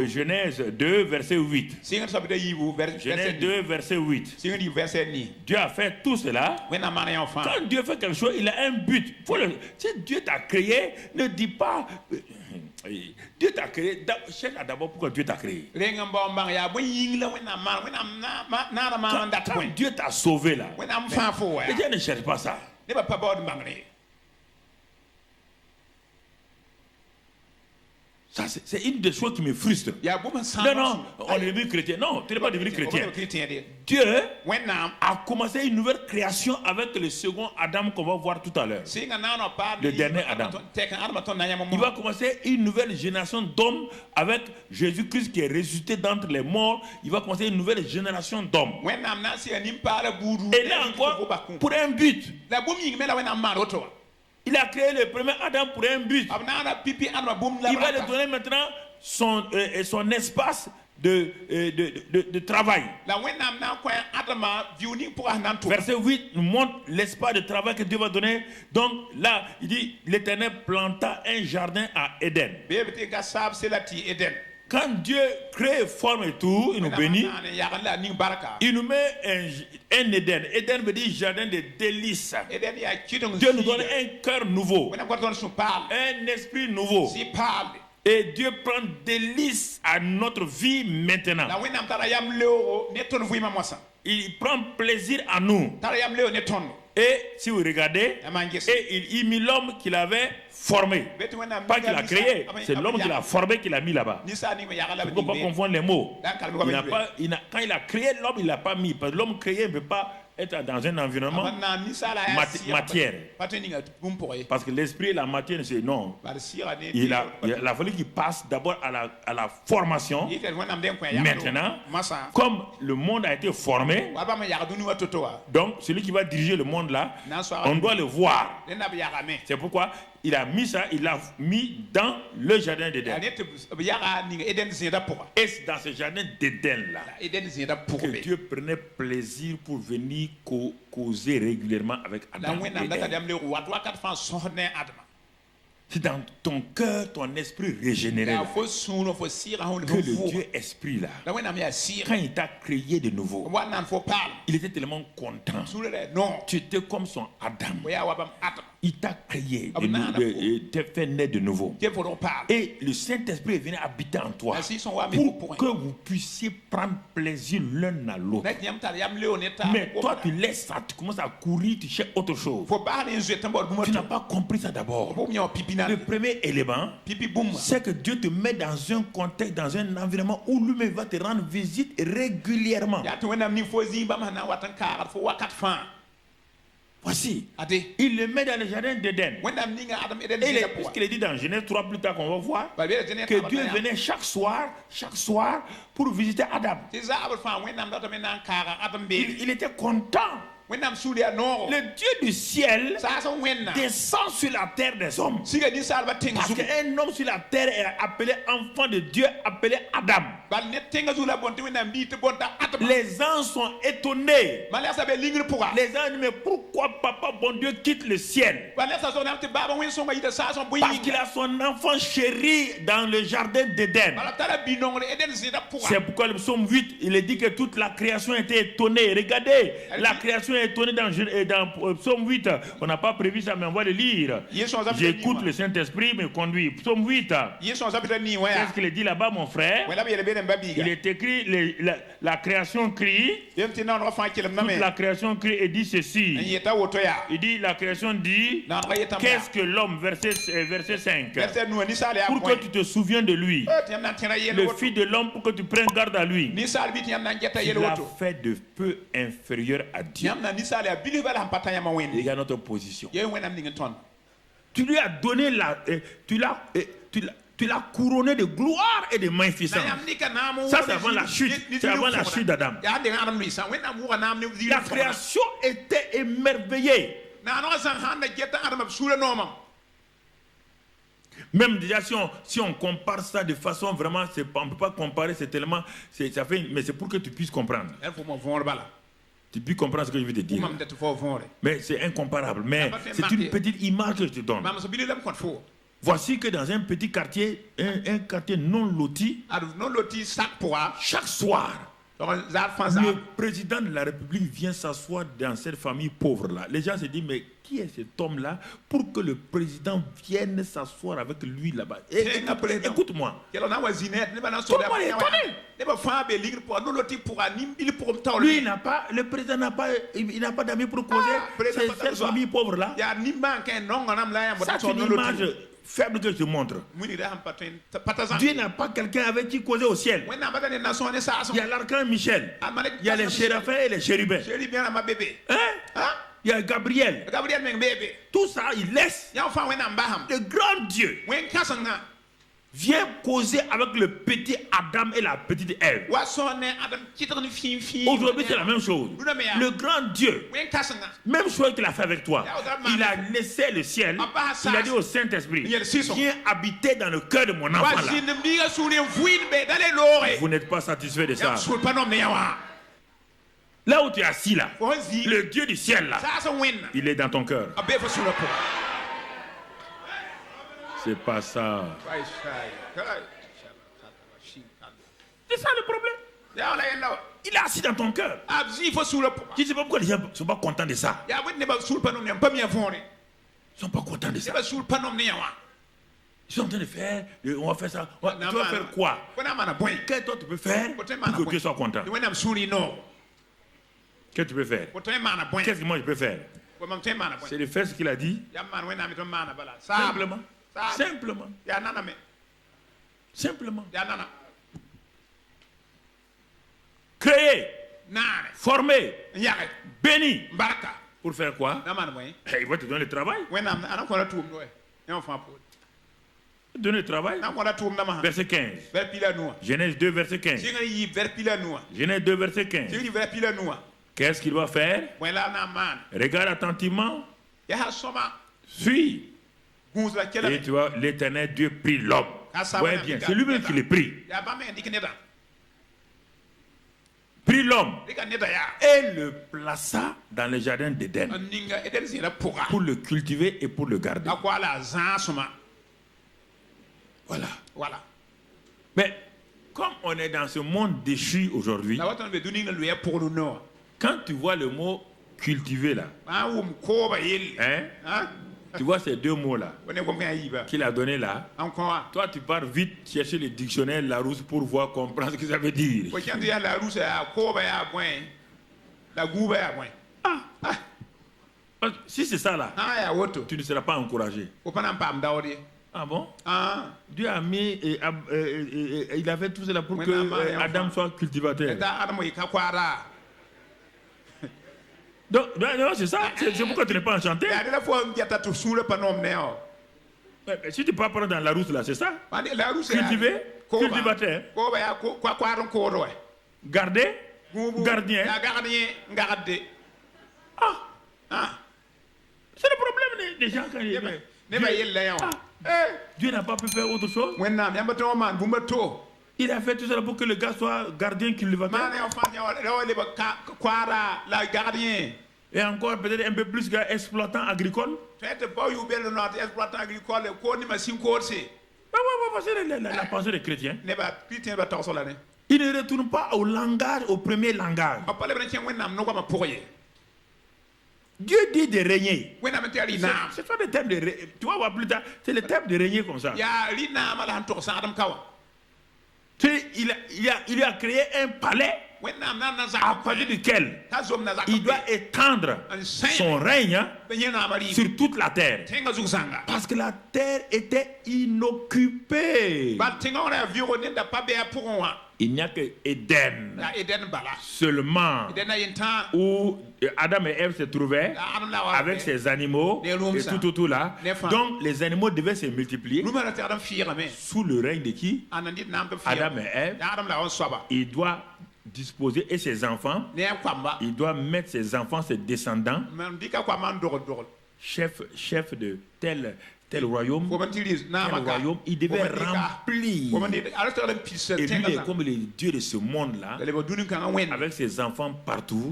Genèse 2, verset 8. Genèse 2, verset 8. Dieu a fait tout cela. Quand Dieu fait quelque chose, il a un but. Si Dieu t'a créé, ne dis pas... Dieu t'a créé. Cherche d'abord pourquoi Dieu t'a créé. Quand Dieu t'a sauvé là, Dieu ne cherche pas ça. Ça, c'est une des choses qui me frustre. Non, on est devenu chrétien. Non, tu n'es pas devenu chrétien. Dieu a commencé une nouvelle création avec le second Adam qu'on va voir tout à l'heure. Le dernier Adam. Il va commencer une nouvelle génération d'hommes avec Jésus-Christ qui est ressuscité d'entre les morts. Il va commencer une nouvelle génération d'hommes. Et là encore, pour un but. Il a créé le premier Adam pour un but. Il va lui donner maintenant son espace de travail. Verset 8 nous montre l'espace de travail que Dieu va donner. Donc là, il dit, l'Éternel planta un jardin à Éden. Quand Dieu crée, forme et tout, il nous bénit. Il nous met un Éden. Éden veut dire jardin de délices. Dieu nous donne un cœur nouveau, un esprit nouveau. Et Dieu prend délice à notre vie maintenant. Il prend plaisir à nous. Et si vous regardez, et il mit l'homme qu'il avait formé. Pas qu'il a créé, c'est l'homme qu'il a formé qu'il a mis là-bas. Il ne faut pas confondre les mots. Quand il a créé l'homme, il ne l'a pas mis. Parce que l'homme créé ne peut pas être dans un environnement matière. Parce que l'esprit et la matière, c'est non. Il a fallu qu'il passe d'abord à la formation. Maintenant, comme le monde a été formé, donc celui qui va diriger le monde là, on doit le voir. C'est pourquoi il a mis ça, il l'a mis dans le jardin d'Éden. Et c'est dans ce jardin d'Éden là que Dieu prenait plaisir pour venir causer régulièrement avec Adam. C'est dans ton cœur, ton esprit régénéré là, que le Dieu esprit là, quand il t'a créé de nouveau, il était tellement content. Tu étais comme son Adam. Il t'a créé, il t'a fait naître de nouveau. Et le Saint-Esprit est venu habiter en toi pour que vous puissiez prendre plaisir l'un à l'autre. Mais toi, tu laisses ça, tu commences à courir, tu cherches autre chose. Tu n'as pas compris ça d'abord. Le premier élément, c'est que Dieu te met dans un contexte, dans un environnement où lui-même va te rendre visite régulièrement. Voici, il le met dans le jardin d'Éden. Et puisqu'il est dit dans Genèse 3 plus tard qu'on va voir que Dieu venait chaque soir pour visiter Adam. Il était content. Le Dieu du ciel descend sur la terre des hommes. Parce qu'un homme sur la terre est appelé enfant de Dieu, appelé Adam. Les gens sont étonnés. Les gens disent, mais pourquoi papa bon Dieu quitte le ciel? Parce qu'il a son enfant chéri dans le jardin d'Éden. C'est pourquoi le psaume 8, il est dit que toute la création était étonnée. Regardez, la création est étonnée dans psaume 8. On n'a pas prévu ça, mais on va le lire. J'écoute le Saint-Esprit me conduit. Psaume 8. Qu'est-ce qu'il est dit là-bas, mon frère? Il est écrit, la création crie. Toute la création crie et dit ceci. Il dit, la création dit, qu'est-ce que l'homme, verset 5. Pour que tu te souviens de lui. Le fils de l'homme, pour que tu prennes garde à lui. Il l'a fait de peu inférieur à Dieu. Regarde notre position. Tu lui as donné tu l'as couronné de gloire et de magnificence. Ça, c'est avant la chute. C'est avant la chute d'Adam. La création était émerveillée. Même déjà, si on compare ça de façon vraiment, on ne peut pas comparer, c'est tellement, mais c'est pour que tu puisses comprendre. Tu peux comprendre ce que je veux te dire. Mais c'est incomparable. Mais c'est une petite image que je te donne. Voici que dans un petit quartier, un quartier non loti, chaque soir, le président de la République vient s'asseoir dans cette famille pauvre-là. Les gens se disent, mais qui est cet homme-là pour que le président vienne s'asseoir avec lui là-bas? Écoute-moi. Lui, le président n'a pas d'amis pour causer. Cette famille pauvre-là. Ça, c'est une image faible que je te montre. Dieu n'a pas quelqu'un avec qui causer au ciel. Il y a l'archange Michel. Il y a les séraphins et les chérubins. Hein? Il y a Gabriel. Tout ça, il laisse. Le grand Dieu vient causer avec le petit Adam et la petite Ève. Aujourd'hui, c'est la même chose. Le grand Dieu, même chose qu'il a fait avec toi. Il a laissé le ciel. Il a dit au Saint-Esprit, viens habiter dans le cœur de mon enfant là. Vous n'êtes pas satisfait de ça. Là où tu es assis là, le Dieu du ciel là, il est dans ton cœur. C'est pas ça. C'est ça le problème. Il est assis dans ton cœur. Tu ne sais pas pourquoi les gens ne sont pas contents de ça. Ils ne sont pas contents de ça. Ils sont en train de faire, on va faire ça. Tu vas faire quoi? Qu'est-ce que toi tu peux faire pour que Dieu soit content? Qu'est-ce que tu peux faire? Qu'est-ce que moi je peux faire? C'est de faire ce qu'il a dit. Simplement. Simplement. Simplement. Créer, former, béni. Pour faire quoi? Il va te donner le travail. Donner le travail. Verset 15. Genèse 2, verset 15. Genèse 2, verset 15. Qu'est-ce qu'il va faire? Regarde attentivement. Suis. Et tu vois, l'Éternel Dieu prit l'homme. Ouais, bien, c'est lui-même qui le prit. Prit l'homme et le plaça dans le jardin d'Éden pour le cultiver et pour le garder. Voilà. Mais comme on est dans ce monde déchu aujourd'hui, quand tu vois le mot cultiver là, tu vois ces deux mots-là qu'il a donné là. Toi, tu pars vite chercher le dictionnaire Larousse pour voir, comprendre ce que ça veut dire. Si c'est ça là, tu ne seras pas encouragé. Ah bon? Dieu a mis, il a fait tout cela pour que Adam soit cultivateur. Donc, c'est ça, c'est pourquoi tu n'es pas enchanté. Si tu peux prendre dans la route là, c'est ça. Cultiver, cultivateur. Garder, gardien. C'est le problème des gens quand ils Dieu n'a pas pu faire autre chose. Il a fait tout cela pour que le gars soit gardien cultivateur. Et encore peut-être un peu plus exploitant agricole. C'est la pensée des chrétiens. Il ne retourne pas au langage, au premier langage. Dieu dit de régner. C'est pas le terme de régner. Tu vas voir plus tard, c'est le terme de régner comme ça. Il a créé un palais à partir duquel il doit étendre son règne sur toute la terre. Parce que la terre était inoccupée. Il n'y a que Éden seulement où Adam et Ève se trouvaient avec ses animaux et tout là. Donc les animaux devaient se multiplier sous le règne de qui? Adam et Ève. Il doit disposer et ses enfants. Il doit mettre ses enfants, ses descendants chef de tel royaume, il devait remplir. Et lui est comme le Dieu de ce monde-là, avec ses enfants partout.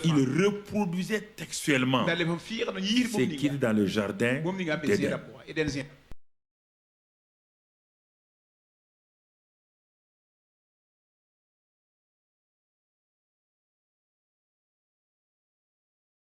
Il reproduisait textuellement ce qu'il est dans le jardin d'Éden.